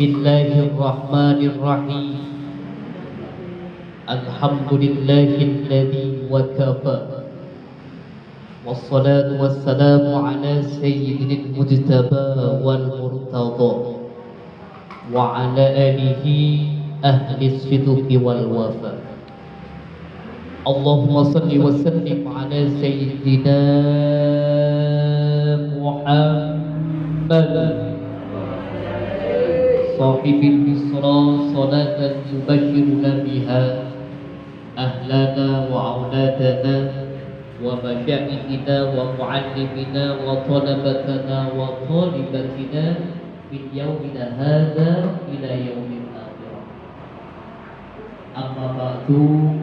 Bismillahirrahmanirrahim. Alhamdulillahilladzi wa kafa. Wassalatu wassalamu ala sayyidil mujtaba wal murtada wa ala alihi ahli sidqi wal wafa. Allahumma salli wa sallim ala sayyidina Muhammad sahibil bisra salatan yubashiruna biha ahlana wa auladana wa masyayikhina wa muallimina wa talabatana wa talibatina min yaumina hadza ila yaumil akhirah. Amma ba'du.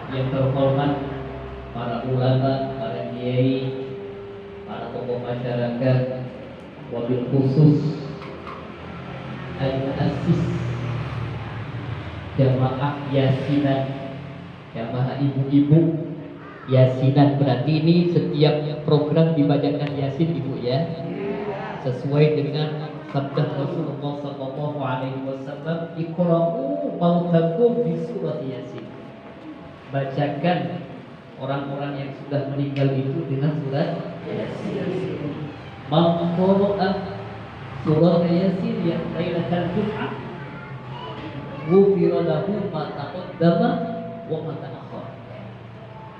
Yang terhormat para ulama, para kiai, para tokoh masyarakat, wabil khusus al-muassis jamaah yasinan, jamaah ibu-ibu yasinan. Berarti ini setiap program dibacakan yasin ibu ya, sesuai dengan sabda Rasulullah sallallahu alaihi wasallam, iqra'u mautakum bi surat yasin. Bacakan orang-orang yang sudah meninggal itu dengan surat yasin. Man qara'a surat yasin yang lailatul jum'ah ghufira lahu ma taqaddama wa ma ta'akhkhar.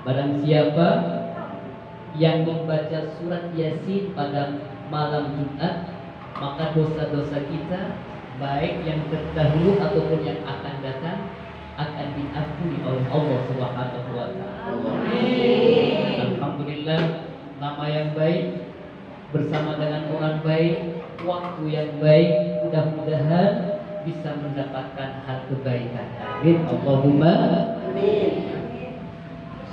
Barang siapa yang membaca surat yasin pada malam Jumat, maka dosa-dosa kita baik yang terdahulu ataupun yang akan datang akan diampuni oleh Allah Subhanahu wa taala. Alhamdulillah, nama yang baik bersama dengan orang baik, waktu yang baik, mudah-mudahan bisa mendapatkan hal kebaikan. Amin. Allahumma amin.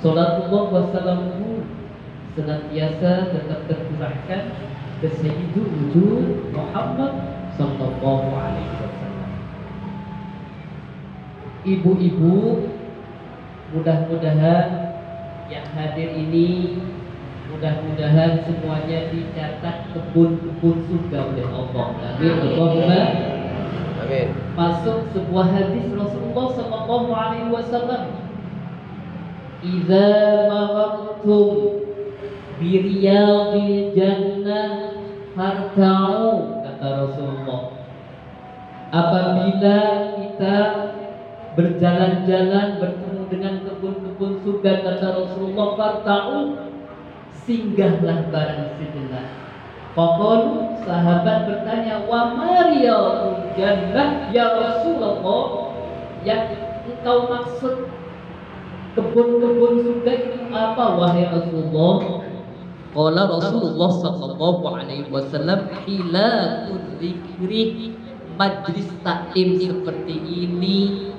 Salatullah wa salamuhu senantiasa tetap tercurahkan ke Sayyidul Wujud Muhammad sallallahu alaihi wasallam. Ibu-ibu, mudah-mudahan yang hadir ini, mudah-mudahan semuanya dicatat kebun-kebun surga oleh Allah. Amin. Allahumma amin. Masuk sebuah hadis Rasulullah sallallahu alaihi wasallam, "Idza marartum bi riyadil jannah farta'u," kata Rasulullah. Apabila kita berjalan-jalan bertemu dengan kebun-kebun surga, kata Rasulullah, farta'u, singgahlah barang sejenak. Faqalu, sahabat bertanya, wa mariyadul jannah ya Rasulullah, yang engkau maksud kebun-kebun surga itu apa wahai Rasulullah? Qala Rasulullah sallallahu alaihi wasallam, hilatul dzikri, majlis taklim seperti ini,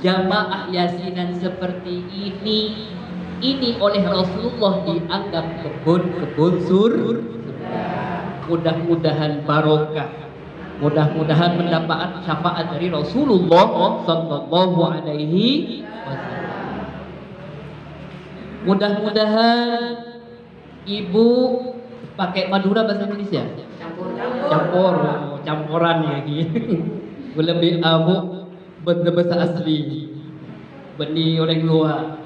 jamaah yasinan seperti ini oleh Rasulullah dianggap kebun-kebun surga. Mudah-mudahan barokah, mudah-mudahan mendapat syafaat dari Rasulullah sallallahu alaihi wasallam. Mudah-mudahan ibu pakai Madura bahasa Indonesia. Campuran ya gitu. Lebih abu bahasa asli. Beni orang luar.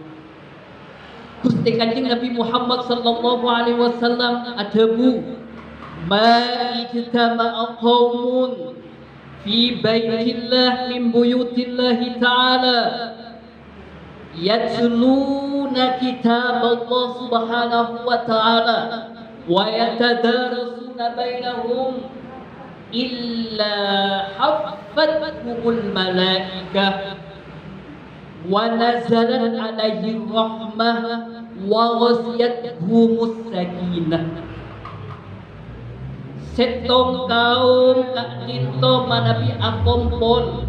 Gusti Kanjeng Nabi Muhammad sallallahu alaihi wasallam adabu ma ijtama'a qaumun fi baitillah min buyutillah ta'ala yatluna kitab Allah subhanahu wa ta'ala wa yatadarasuna bainahum illa haffathumul malaikah wa nazalat alaihi rahmah wa ghasiyathumus sakinah. Setong kaum kak cinta manabi akompon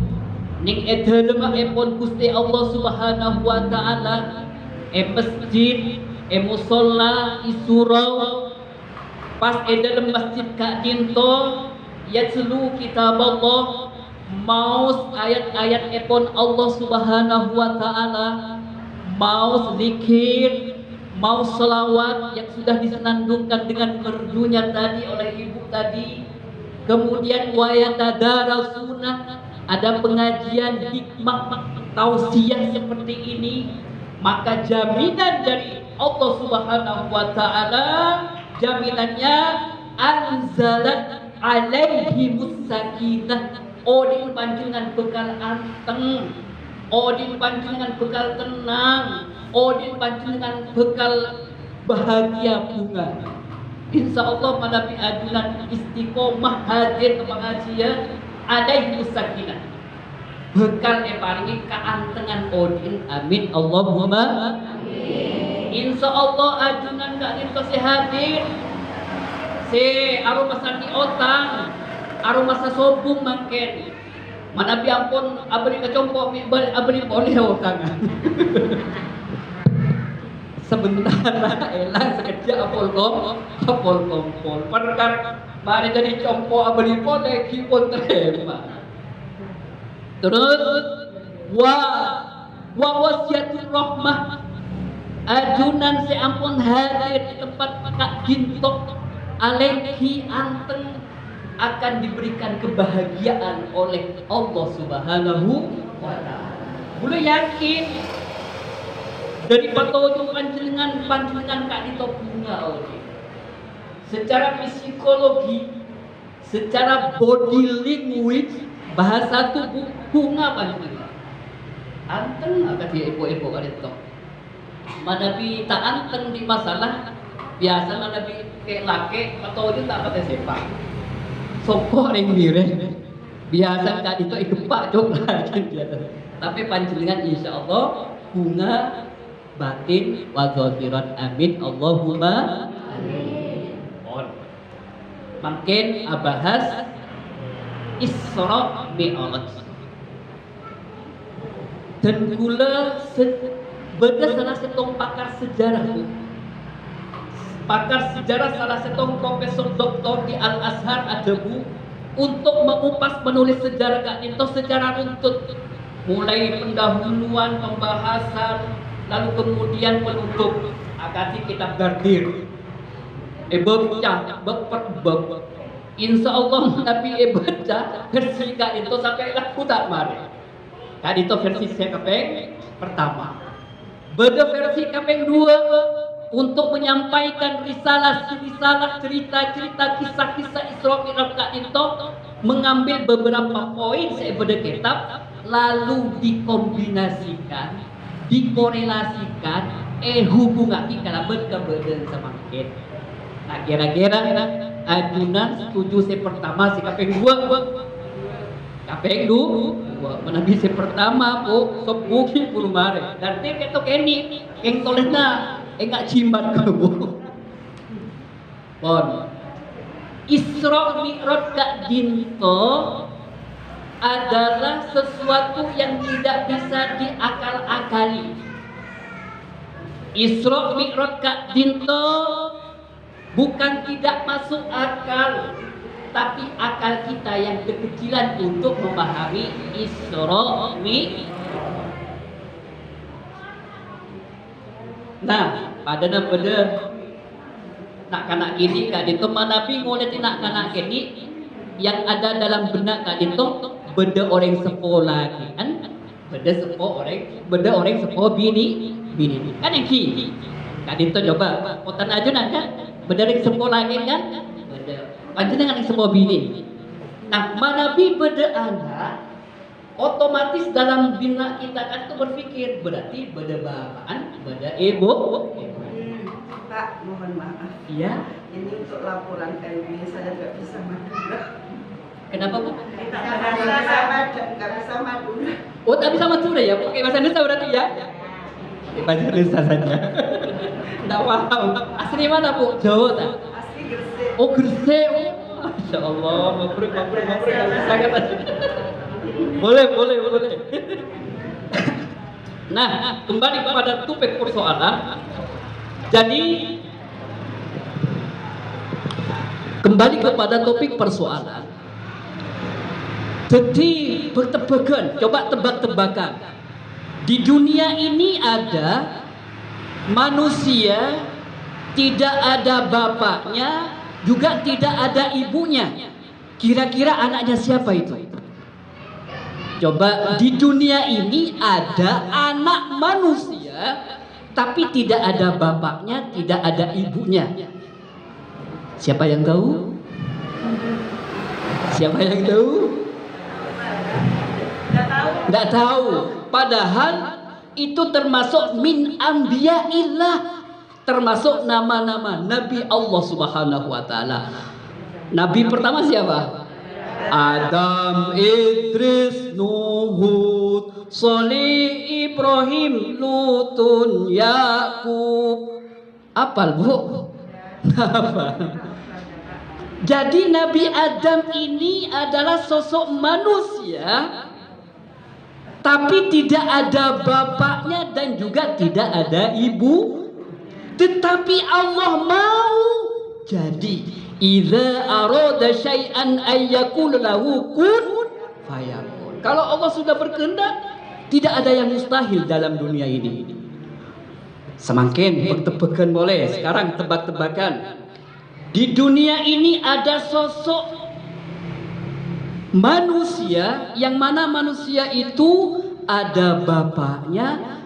ning edalem epon Gusti Allah Subhanahu wa taala masjid musalla isurau pas edalem masjid kak cinta yatslu kitab Allah, maus ayat-ayat epon Allah Subhanahu wa taala, mau zikir, mau selawat yang sudah disenandungkan dengan merdunya tadi oleh ibu tadi, kemudian wa yatadarasuna, ada pengajian hikmah tausiah seperti ini, maka jaminan dari Allah Subhanahu wa taala, jaminannya anzalat alaihimus sakinah, odin panjenengan bekal anteng, odin panjenengan bekal tenang, odin panjenengan bekal bahagia bunga. Insya Allah manabi ajunan istiqomah hadir ke pengajian alaihimus sakinah, bekal paringi keantengan odin, amin Allahumma amin. Insya Allah ajunan kak itu hadir si aru masa di otang, aru masa sobung makin mana biampun abri kecompo abri boleh otangan. Sebentar elang sekejap apol kompol perkara mari jadi compo abri boleh kipon terima. Terus wa wasiatul rahmah, ajunan seampun hadir di tempat Kak Jintok alaihi anteng akan diberikan kebahagiaan oleh Allah Subhanahu wa taala. Boleh yakin dari patojo panjenengan Kak Dito punya oleh secara psikologi, secara body language, bahasa tubuh bunga panjenengan anteng agak dia ibu-ibu Kak Dito. Manabi tak anteng di masalah biasa manabi kayak laki atau itu tak pakai sepak sopor yang mirip biasa Kak Dito ikepak coba biasa. Tapi panjenengan insya Allah bunga batin wa zahiran, amin Allahumma amin. Makin abahas Isra Mi'raj dan kula beda salah setong pakar sejarah, salah setong profesor doktor di Al Azhar ada bu untuk mengupas menulis sejarah Kak Dito secara runtut, mulai pendahuluan, pembahasan, lalu kemudian penutup akati kitab Gardir baca bab. Insya Allah Nabi baca versi Kak Dito sampai laku tak mari. Kak Dito versi saya kapeng pertama, beda versi kapeng dua untuk menyampaikan risalah cerita-cerita kisah-kisah Isra Mi'raj Kak Dito, mengambil beberapa poin sebedah kitab lalu dikombinasikan, dikorelasikan, hubungan kita berkebetulan semakin. Nah kira-kira ajunan setuju saya pertama si kapeng dua menabi si pertama po sepuki puluh mare dan dia ketok ini yang tolehna enggak cimbat bu. Pon Isra Mi'raj Kak Dito adalah sesuatu yang tidak bisa diakal-akali. Isra Mi'raj Kak Dito bukan tidak masuk akal, tapi akal kita yang kekecilan untuk memahami Isra Mi'raj. Nah, pada beda nak kanak gini Kak Dito manabi ngoleh nak kanak gini yang ada dalam benak Kak Dito beda orang sekolah kan, beda orang sekolah bini kan yang ki Kak Dito coba kotan ajunan kan beda orang sekolah kan beda panjenengan yang sekolah bini. Nah manabi beda anak otomatis dalam bina kita kan tuh berpikir berarti beda bapaan beda ibu. Pak, mohon maaf. Iya. Ini untuk laporan KUB saya nggak bisa Madura. Kenapa Bu? Nggak bisa Madura. Oh tak bisa Madura ya? Pakai bahasa Indonesia berarti ya? Bahasa Indonesia saja. Nggak paham. Asli mana Bu? Jawa tak? Asli Gresik. Oh Gresik. Masya Allah. Mabruk. Nggak bisa kata. Boleh. Nah, kembali kepada topik persoalan. Jadi kembali kepada topik persoalan. Jadi bertebakan, coba tebak-tebakan. Di dunia ini ada manusia tidak ada bapaknya, juga tidak ada ibunya. Kira-kira anaknya siapa itu? Coba, di dunia ini ada anak manusia tapi tidak ada bapaknya, tidak ada ibunya. Siapa yang tahu? Siapa yang tahu? Nggak tahu. Padahal itu termasuk min anbiya'illah, termasuk nama-nama Nabi Allah Subhanahu wa taala. Nabi pertama siapa? Adam, Idris, Nuh, Salih, Ibrahim, Lutun, Yakub. Apal, Bu? Apa? Jadi Nabi Adam ini adalah sosok manusia, tapi tidak ada bapaknya dan juga tidak ada ibu. Tetapi Allah mau jadi. Idza arada syai'an ayyakul lahu kun fayakun. Kalau Allah sudah berkehendak, tidak ada yang mustahil dalam dunia ini. Semakin tebak-tebakan boleh. Sekarang tebak-tebakan. Di dunia ini ada sosok manusia, yang mana manusia itu ada bapaknya,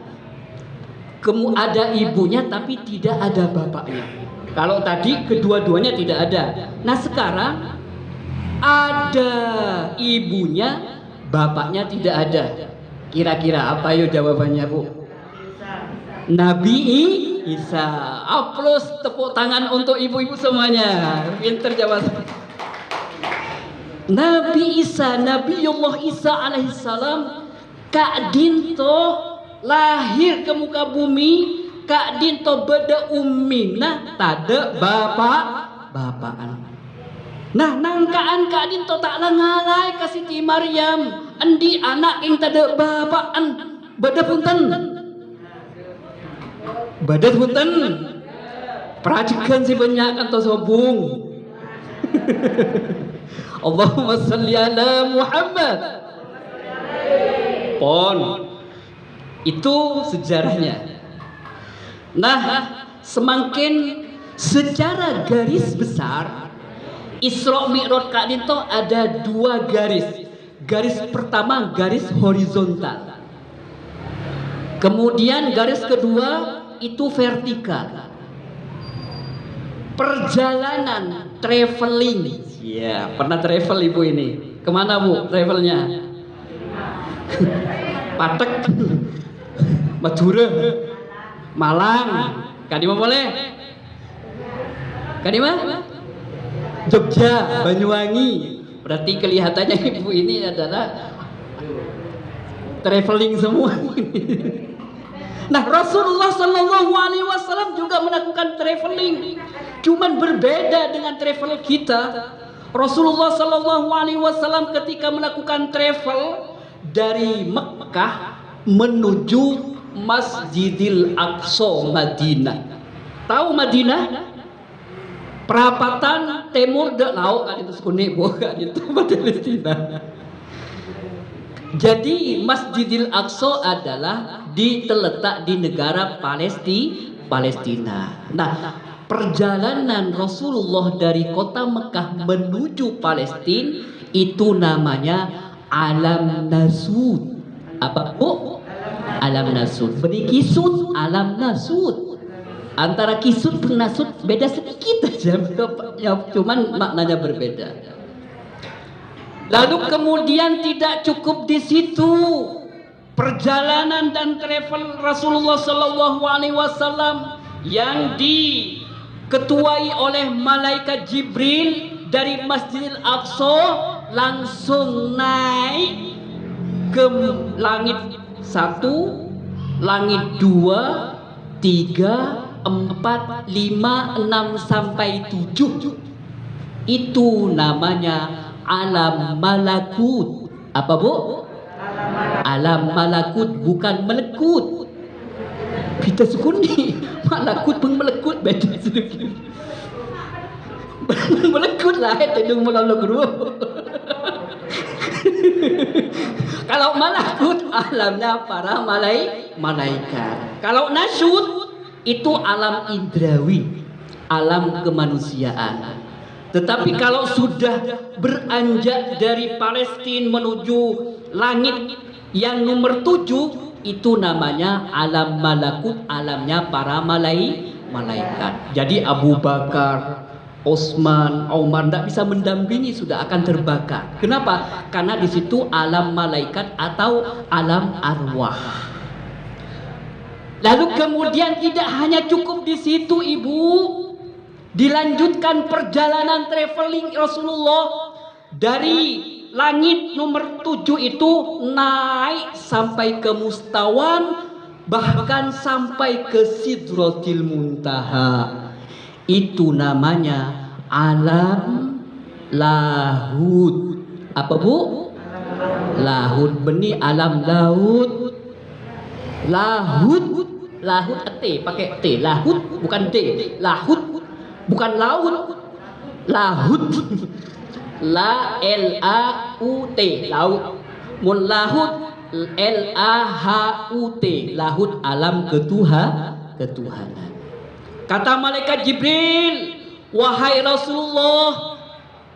kemudian ada ibunya, tapi tidak ada bapaknya. Kalau tadi kedua-duanya tidak ada. Nah sekarang ada ibunya, bapaknya tidak ada. Kira-kira apa yuk jawabannya, Bu? Nabi Isa. Aplaus, tepuk tangan untuk ibu-ibu semuanya. Pinter jawab. Nabi Isa, Nabiullah Isa alaihissalam, Kak Dinto lahir ke muka bumi. Kak Dinto beda ummina tada bapaan. Nah nangkaan Kak Dinto tak langalai ka Siti Maryam endi anak ing tada bapaan. Beda punten. Perajikan si banyak atau sobung. Allahumma salli ala Muhammad. Pon. Itu sejarahnya. Nah, semakin secara garis besar Isra Mi'raj Kak Dinto ada dua garis. Garis pertama garis horizontal. Kemudian garis kedua itu vertikal. Perjalanan traveling. Ya, pernah travel ibu ini. Kemana Bu travelnya? Patek, Madura, Malang, Kadima boleh? Kadima? Jogja, Banyuwangi. Berarti kelihatannya ibu ini adalah traveling semua. Nah Rasulullah Sallallahu Alaihi Wasallam juga melakukan traveling, cuman berbeda dengan travel kita. Rasulullah Sallallahu Alaihi Wasallam ketika melakukan travel dari Mekah menuju Masjidil Aqsa Madinah. Tahu Madinah? Perapatan timur dak laut kan itu sekuni bukan itu Palestina. Jadi Masjidil Aqsa adalah terletak di negara Palestina. Nah, perjalanan Rasulullah dari kota Mekah menuju Palestina itu namanya Alam Nasud. Apa Bu? Alam Nasud. Beri kisut Alam Nasud. Antara kisut dan nasud beda sedikit aja, ya, cuman maknanya berbeda. Lalu kemudian tidak cukup di situ. Perjalanan dan travel Rasulullah Sallallahu Alaihi Wasallam yang diketuai oleh malaikat Jibril dari Masjidil Aqsa langsung naik ke langit 1, langit 2, 3, 4, 5, 6 sampai 7. Itu namanya alam malakut. Apa Bu? Alam malakut, bukan melekut. Kita sekundi malakut pun melekut beda sedikit. Melekut lah tedung melalui guru. Kalau malakut alamnya para malaikat. Kalau nasyud itu alam indrawi, alam kemanusiaan. Tetapi kalau sudah beranjak dari Palestina menuju langit yang nomor 7, itu namanya alam malakut, alamnya para malaikat. Jadi Abu Bakar, Utsman, Umar tidak bisa mendampingi, sudah akan terbakar. Kenapa? Karena di situ alam malaikat atau alam arwah. Lalu kemudian tidak hanya cukup di situ, Ibu. Dilanjutkan perjalanan traveling Rasulullah dari langit nomor 7 itu naik sampai ke Mustawan, bahkan sampai ke Sidratil Muntaha. Itu namanya alam lahud. Apa Bu? Lahud, benih alam laut. Lahud, lahud T, pakai T. Lahud bukan D. Lahud bukan laut, lahud. La L A U T, laut. Mun lahud L A H U T, lahud alam ketuhanan. Kata malaikat Jibril, wahai Rasulullah,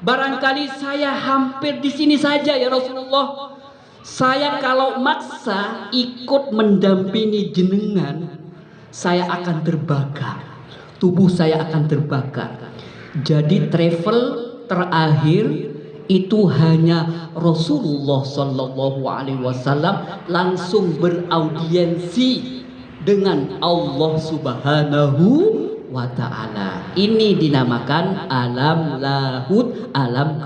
barangkali saya hampir di sini saja ya Rasulullah. Saya kalau maksa ikut mendampingi jenengan, saya akan terbakar. Tubuh saya akan terbakar. Jadi travel terakhir itu hanya Rasulullah Sallallahu Alaihi Wasallam langsung beraudiensi dengan Allah Subhanahu wa Ta'ala. Ini dinamakan alam lahud, alam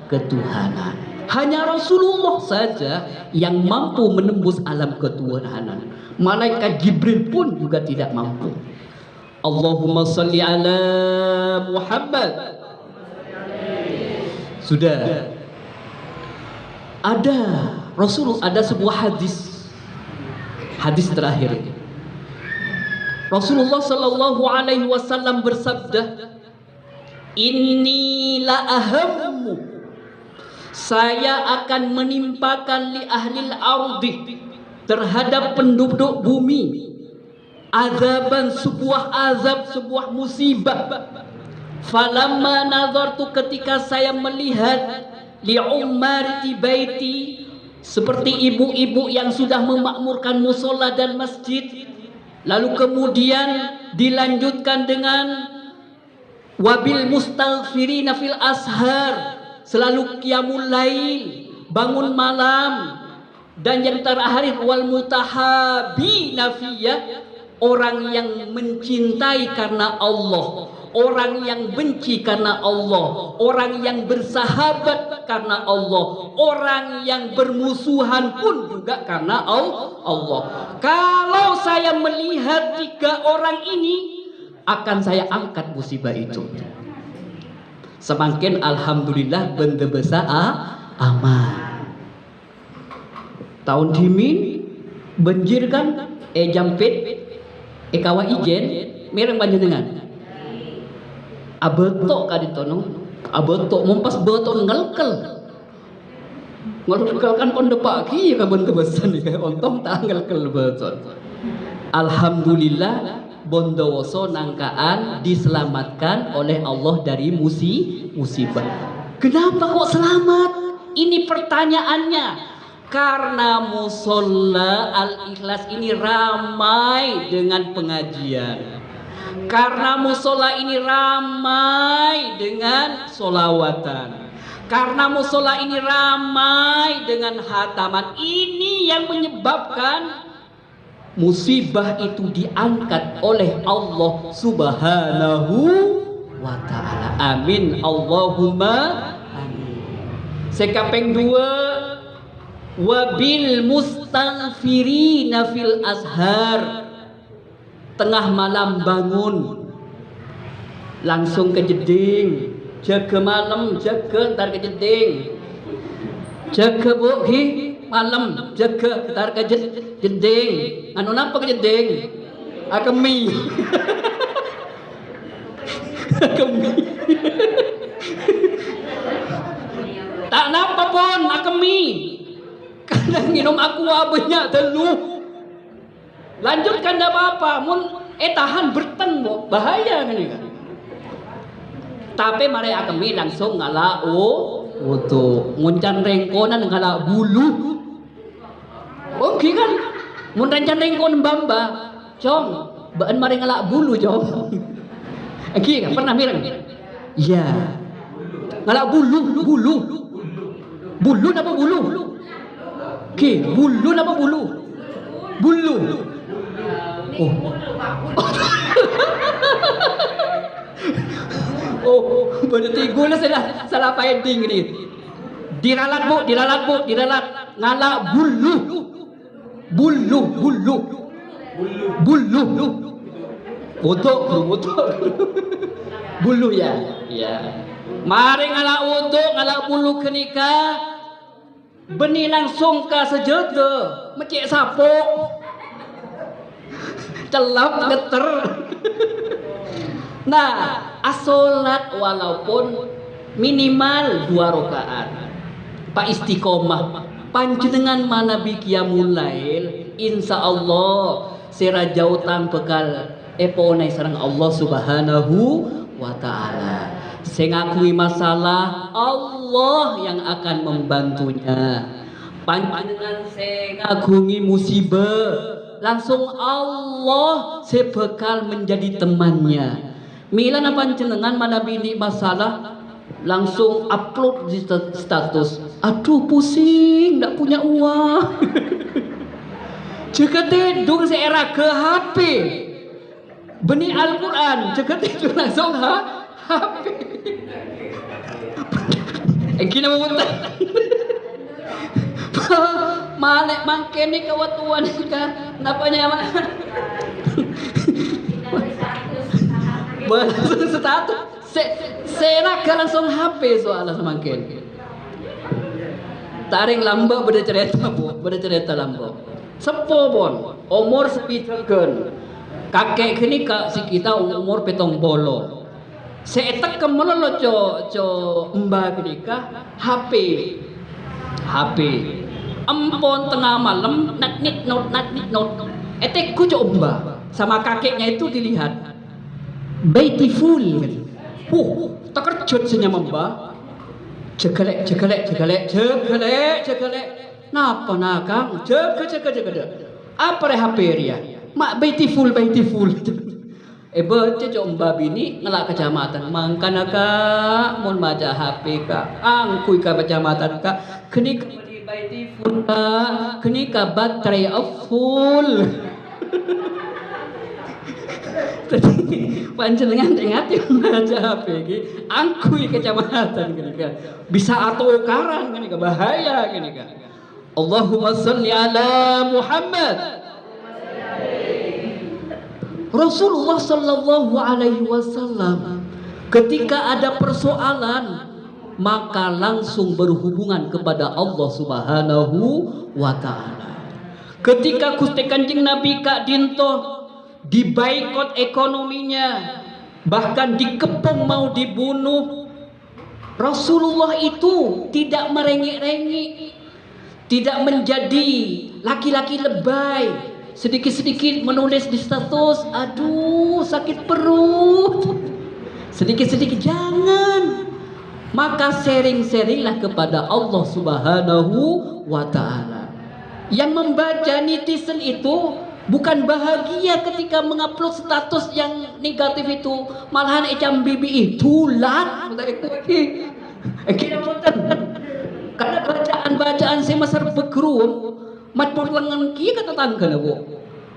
ketuhanan. Hanya Rasulullah saja yang mampu menembus alam ketuhanan. Malaikat Jibril pun juga tidak mampu. Allahumma salli ala Muhammad. Sudah ada Rasulullah, ada sebuah hadis terakhir. Rasulullah Sallallahu Alaihi Wasallam bersabda, Inni la ahammu, saya akan menimpakan li ahlil ardi, terhadap penduduk bumi, azaban, sebuah azab, sebuah musibah. Falamma nazartu, ketika saya melihat li ummarati baiti, seperti ibu-ibu yang sudah memakmurkan musola dan masjid. Lalu kemudian dilanjutkan dengan wabil mustaghfirina fil ashar, selalu qiyamul lail, bangun malam. Dan yang terakhir wal mutahabina fiyya, orang yang mencintai karena Allah, orang yang benci karena Allah, orang yang bersahabat karena Allah, orang yang bermusuhan pun juga karena Allah. Kalau saya melihat 3 orang ini, akan saya angkat musibah itu. Semakin alhamdulillah benda besar aman. Tahun dimin banjir kan, jampit, kawa ijen, mereng panjenengan. Abetok kaditono, abetok mumpas betok ngelkel. Ngelkel kan pon depaki ka benda besar nih, ontong tak ngelkel beton. Alhamdulillah Bondowoso nangkaan diselamatkan oleh Allah dari musibah. Kenapa kok selamat? Ini pertanyaannya. Karena musola Al-Ikhlas ini ramai dengan pengajian. Karena musola ini ramai dengan solawatan. Karena musola ini ramai dengan hataman. Ini yang menyebabkan musibah itu diangkat oleh Allah Subhanahu wa Ta'ala. Amin. Allahumma amin. Sekapeng 2, wabil mustaghfirina fil ashar, tengah malam bangun langsung ke jeding, jaga malam, jaga ntar ke jeding, jaga bu hi malam, jaga ntar ke jeding. Anu napa ke jeding? Akemi. Akemi. Tak napa pun akemi. Kadang minum aqua banyak telu. Lanjutkan tidak apa-apa. Mun tahan berteng, bahaya kan ini kan. Tapi mereka kami langsung ngala utuh nguncan rengkonan ngala bulu. Oke kan? Mun rencan rengkon bamba, cong, baan mari ngala bulu cong. Oke kan pernah mireng? Iya. Ngala bulu. Bulu apa bulu? Oke, bulu apa bulu? Bulu. Oh. Oh, berarti gue salah painting ini. Diralat bu. Ngala bulu. Untuk. Bulu ya. Ya. Mari ngala untuk ngala bulu kenika. Beni langsung ke sejodo, mecek sapo. Celap geter. Nah, asolat walaupun minimal 2 rakaat. Pak istiqomah. Panjenengan mana qiyamul lail, insyaallah sira jautan bekal eponai sareng Allah Subhanahu wa taala. Sing ngakui masalah Allah yang akan membantunya. Panjenengan sing ngagungi musibah, langsung Allah sebekal menjadi temannya. Mila panjenengan mana bini masalah langsung upload di status. Aduh pusing, ndak punya uang. Jika tidur seera ke HP. Benih Al-Quran, jika tidur langsung HP. Gini mau muntah. Malek mangkeni kewatuan kan. Napanya mah. Status serak langsung HP soalnya semakin. Taring lambok beda cerita lambok. Sepo bon, umur sepitakeun. Kakek kini kak si kita umur petong bolo. Seetek kemelolo co mbak kenika HP. Empon tengah malam nat nit not. Etek ku coba sama kakeknya itu dilihat. Beautiful. Terkejut senyum mbak. Cekelek. Napa nakang? Cek. Apa HP dia? Mak beautiful. Baca coba bini ngelak kecamatan. Mangkana kak, mon baca HP kak. Angkui ka kecamatan kak. Kenika beautiful kak. Kenika baterai full. Panjenengan ingat yang baca HP ini, angkui kecamatan kenika. Bisa atau karang kenika bahaya kenika. Allahumma salli ala Muhammad. Rasulullah sallallahu alaihi wasallam ketika ada persoalan maka langsung berhubungan kepada Allah Subhanahu wa taala. Ketika Gusti Kanjeng Nabi Kak Dinto dibaikot ekonominya, bahkan dikepung mau dibunuh, Rasulullah itu tidak merengek-rengek, tidak menjadi laki-laki lebay. Sedikit-sedikit menulis di status, aduh sakit perut. Sedikit-sedikit jangan. Maka sharing-sharinglah kepada Allah Subhanahu wa taala. Yang membaca netizen itu bukan bahagia ketika mengupload status yang negatif itu, malahan ecam bibi itu lat. Karena bacaan saya masar begerum. Matpor lengan kia kata tangga bu.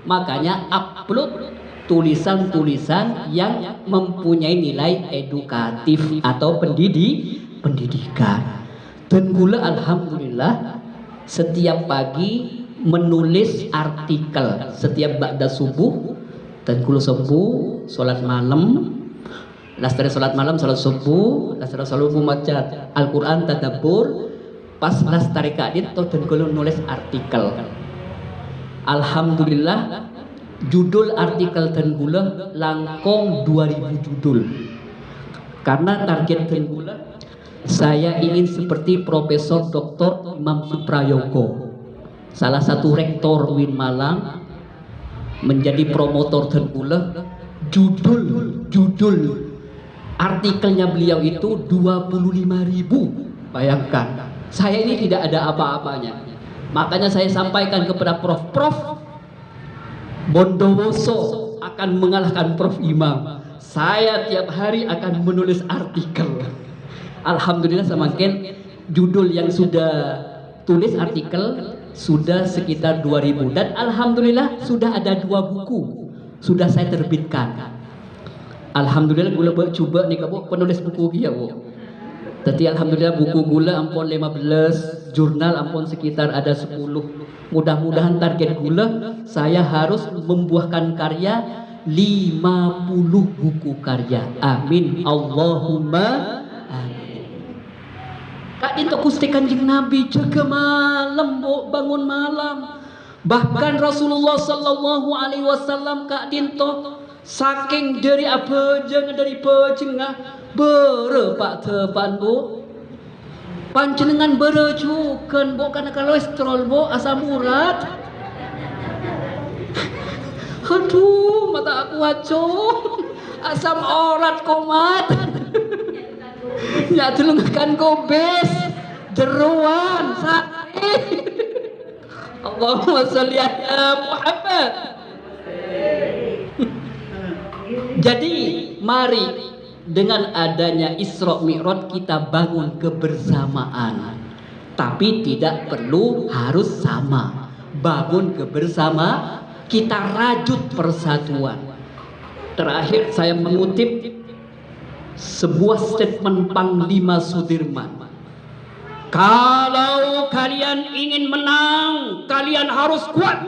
Makanya upload tulisan-tulisan yang mempunyai nilai edukatif atau pendidikan. Dan gula alhamdulillah setiap pagi menulis artikel setiap ba'da subuh dan gula subuh salat malam. Lastari salat malam, salat subuh, lastari salat subuh maca Al-Qur'an tadabbur. Pas lastari kadit atau dan kalau nulis artikel, alhamdulillah judul artikel dan gula langkong 2000 judul. Karena target dan gula saya ingin seperti Profesor Dr. Imam Suprayogo, salah satu rektor UIN Malang, menjadi promotor dan gula. Judul Artikelnya beliau itu 25.000. Bayangkan, saya ini tidak ada apa-apanya. Makanya saya sampaikan kepada Prof, Bondowoso akan mengalahkan Prof Imam. Saya tiap hari akan menulis artikel. Alhamdulillah, semakin judul yang sudah tulis artikel sudah sekitar 2.000, dan alhamdulillah sudah ada 2 buku sudah saya terbitkan. Alhamdulillah gula coba nih kamu penulis buku dia bu. Tadi alhamdulillah buku gula ampun 15, jurnal ampun sekitar ada 10. Mudah-mudahan target gula saya harus membuahkan karya 50 buku karya. Amin Allahumma amin. Kak Dinto Gusti Kanjeng Nabi jaga malam bu, bangun malam. Bahkan Rasulullah sallallahu alaihi wasallam Kak Dinto saking dari apa jangan dari pejengah berepak tepan bu. Panjenengan berejukan bu karena kolesterol bu, asam urat. Aduh mata aku hancur. Asam urat komat. Ya telungkan kobes jeruan sakit. Allahumma sholli ala Muhammad. Jadi mari dengan adanya Isra Mi'raj kita bangun kebersamaan. Tapi tidak perlu harus sama. Bangun kebersamaan, kita rajut persatuan. Terakhir saya mengutip sebuah statement Panglima Sudirman. Kalau kalian ingin menang, kalian harus kuat.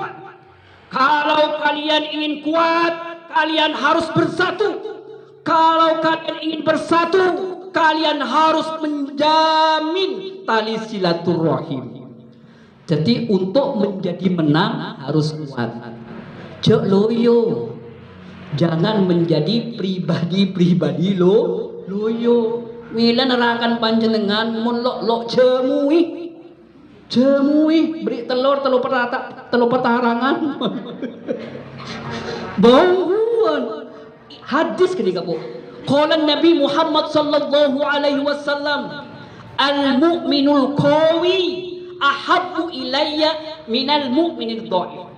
Kalau kalian ingin kuat, kalian harus bersatu. Kalau kalian ingin bersatu, kalian harus menjamin tali silaturahim. Jadi untuk menjadi menang harus kuat. Jok loyo. Jangan menjadi pribadi-pribadi loyo. Mila nerakan panjenengan mun lok jemui beri telur petarangan. Bauan hadis ketika bu. Qala Nabi Muhammad sallallahu alaihi wasallam, al-mu'minul qawi ahabbu ilayya minal mu'minid dhaif.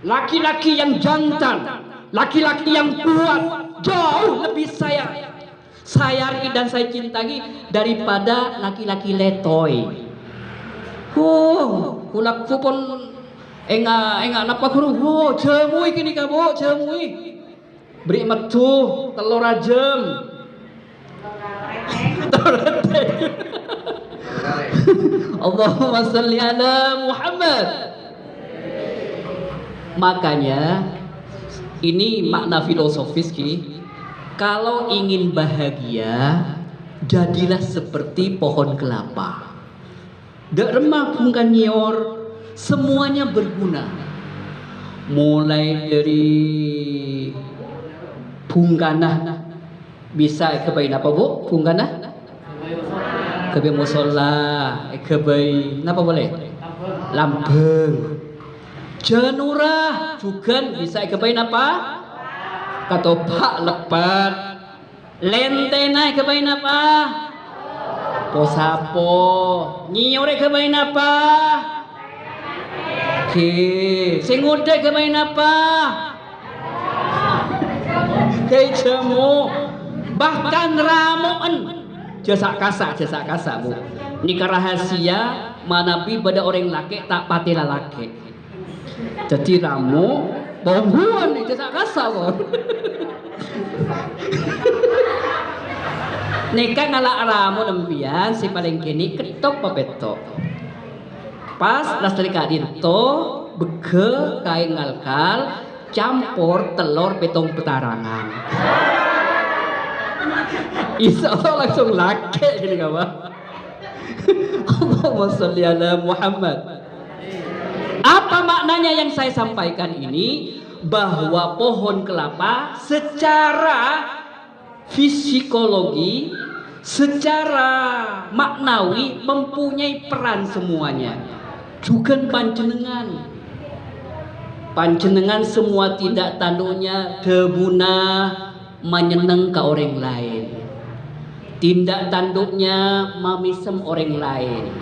Laki-laki yang jantan, laki-laki yang kuat jauh lebih saya sayangi dan saya cintai daripada laki-laki letoy. Kulak pun enggak napa guru. Jemui kini kamu jemui. Beri metu telur ajem. Allahumma sholli ala Muhammad. Makanya ini makna filosofis ki. Kalau ingin bahagia, jadilah seperti pohon kelapa. Dak remah bukan nyior, semuanya berguna. Mulai dari bungkana bisa kebain apa bu? Bungkana? Kebain musola, kebain apa boleh? Lambeng. Janurah juga bisa kebain apa? Katopak lepat. Lentena kebain apa? Posapo. Nyiore kebain apa? Singude kebain apa? Kejemu. Bahkan ramuan. Jasa kasa bu. Nikah rahasia manabi pada orang laki tak patila laki. Jadi ramu bongguan nih jasa kasa bu. Nikah ngalak ramu nembian si paling kini ketok papetok. Pas lastri kadinto bege kain ngalkal campur telur petong petarangan. Insya Allah langsung laki gini kawan. Allahumma sholli ala Muhammad. Apa maknanya yang saya sampaikan ini? Bahwa pohon kelapa secara fisikologi, secara maknawi mempunyai peran semuanya. Juga panjenengan semua tidak tanduknya debuna menyenang ke orang lain. tindak tanduknya mamisem orang lain,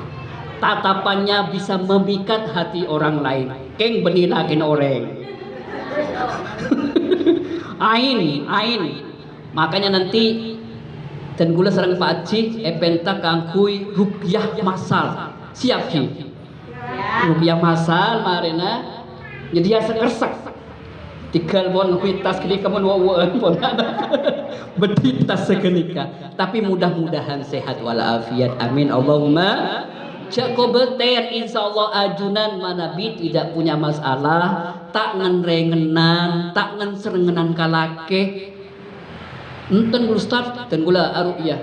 tatapannya bisa memikat hati orang lain, keng benilakin orang. Ain, makanya nanti dan gula serang Pak Haji epenta kangkui rukyah masal, siap Ki? Rukyah masal marina jadi sekersek tinggal bon kuitas kini kamu wawan pon beditas sekenika, tapi mudah-mudahan sehat walafiat, amin Allahumma. Jako beter insyaallah ajunan manabi tidak punya masalah, tak ngenrengenan, tak ngenserengenan kalake. Enten Ustaz dan gula aruyah.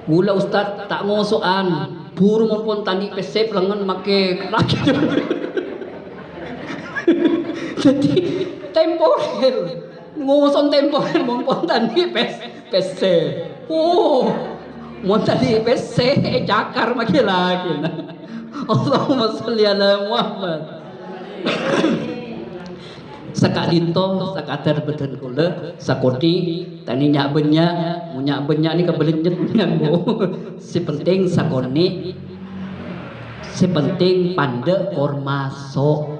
Gula Ustaz tak ngosoan, buru maupun tandi pesep lengan make laki. Jadi temporer, ngoson temporer maupun tandi pesep. Oh. Mau tadi PC cakar makin lagi. Allahumma sholli ala Muhammad. Sakadinto sakadar beden kula sakodi tani nyak benya ni kebelenjet nganggo. Si penting sakoni, si penting pande kormaso.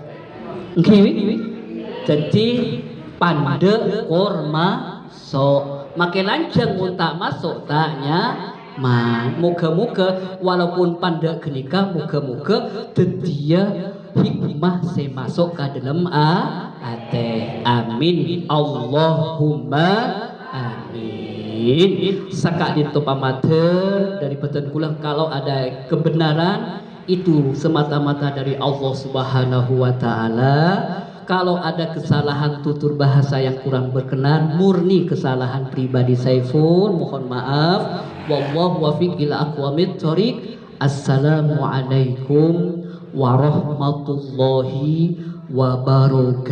Nggih. Jadi pande kormaso. Makin lancang muntak masuk taknya. Moga-moga walaupun pandai kenika, moga-moga tetia hikmah saya masuk ke dalam ate. Amin Allahumma amin. Sakak dinto pamater dari beten kula, kalau ada kebenaran itu semata-mata dari Allah Subhanahu wa taala. Kalau ada kesalahan tutur bahasa yang kurang berkenan, murni kesalahan pribadi Saiful, mohon maaf. Wallahu wafiq ila aqwamit thoriq. Assalamualaikum warahmatullahi wabarakatuh.